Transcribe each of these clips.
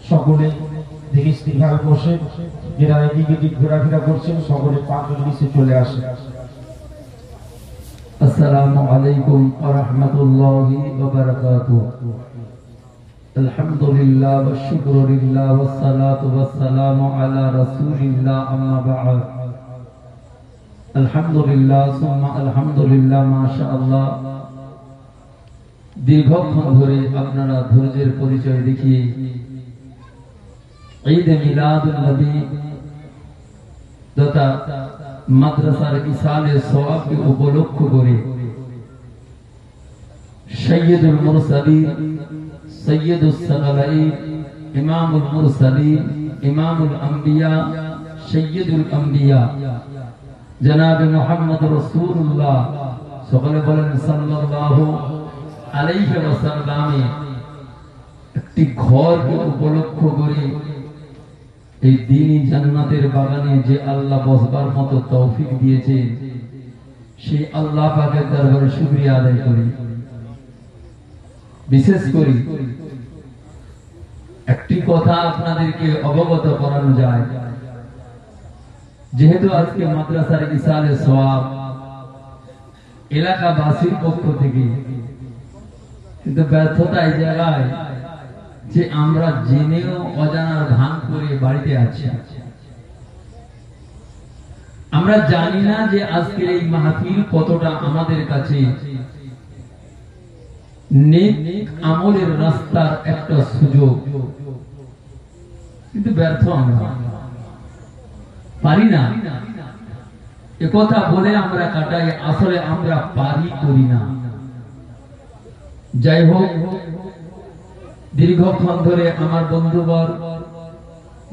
সকলে ধীরে স্থিরভাবে বসে, যারা এদিক এদিক ঘোরাফেরা করছেন সকলে পাঁচ নিচে চলে আসে। আসসালামু আলাইকুম ওয়া রাহমাতুল্লাহি ওয়া বারাকাতুহু। আলহামদুলিল্লাহ ওয়া শুকরুলিল্লাহ ওয়াস সালাতু ওয়াস সালামু আলা রাসূলিল্লাহ, আম্মা বা'দ। আলহামদুলিল্লাহ সুম্মা আলহামদুলিল্লাহ, মাশাআল্লাহ। দীর্ঘক্ষণ ধরে আপনারা ধৈর্যের পরিচয় দেখিয়ে ঈদ মিলাদুন নবী তথা মাদ্রাসার ইসালে সওয়াবকে উপলক্ষ করে সাইয়্যিদুল মুরসালিন, সাইয়্যিদুস সালালাইন, ইমামুল মুরসালিন, ইমামুল আম্বিয়া, সাইয়্যিদুল আম্বিয়া জনাবে মুহাম্মদ রাসূলুল্লাহ সকলে বলেন সাল্লাল্লাহু আলাইহি ওয়াসাল্লামে একটি ঘরকে উপলক্ষ করে এই দ্বীনি জান্নাতের বাগানে যে আল্লাহ বসবার মতো তৌফিক দিয়েছেন, সেই আল্লাহ পাকের দরবারে শুকরিয়া আদায় করি। বিশেষ করে একটি কথা আপনাদেরকে অবগত করানো যায়, যেহেতু আজকে মাদ্রাসার ইসালে সওয়াব এলাকাবাসীর পক্ষ থেকে, কিন্তু ব্যর্থতা এই জায়গায় যে আমরা জেনেও অজানার ভান করে বাড়িতে আছি। আমরা জানি না যে আজকের এই মাহফিল কতটা আমাদের কাছে নেক আমলের রাস্তার একটা সুযোগ, কিন্তু ব্যর্থ আমরা পারি না। একথা বলে আমরা কাটাই, আসলে আমরা পারি করি না। যাই হোক, দীর্ঘক্ষণ ধরে আমার বন্ধুবর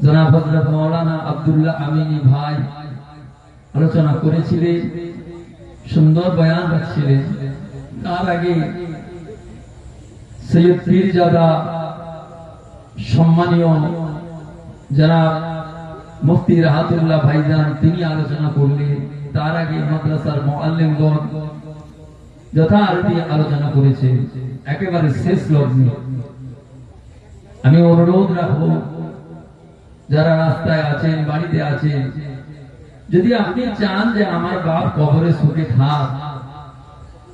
জনাব হযরত মাওলানা আব্দুল্লাহ আমিনী ভাই আলোচনা করেছিলেন, সুন্দর বয়ান রাখছিলেন। তার আগে সৈয়দ পীরজাদা সম্মানীয় জনাব মুফতি রাহাতুল্লাহ ভাইজান তিনি আলোচনা করলেন। তার আগে মাদ্রাসার মুআল্লিমগণ যথারীতি আলোচনা করেছে। একেবারে শেষ লগ্নে আমি অনুরোধ রাখবো, যারা রাস্তায় আছেন, বাড়িতে আছেন, যদি আপনি চান যে আমার বাপ কবরে সুখে থাক,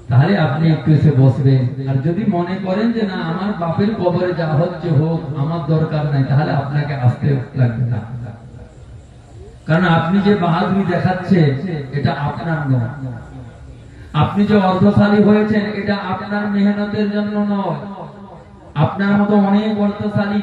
তাহলে আপনি একটু এসে বসবেন। আর যদি মনে করেন যে না, আমার বাপের কবরে যা হচ্ছে হোক, আমার দরকার নাই, তাহলে আপনাকে আসতে লাগবে না। কারণ আপনি যে বাহাদুরি দেখাচ্ছেন এটা আপনার নয়। আপনি যে অর্থশালী হয়েছেন এটা আপনার মেহনতের জন্য নয়। আপনার মতো অনেক অর্থশালী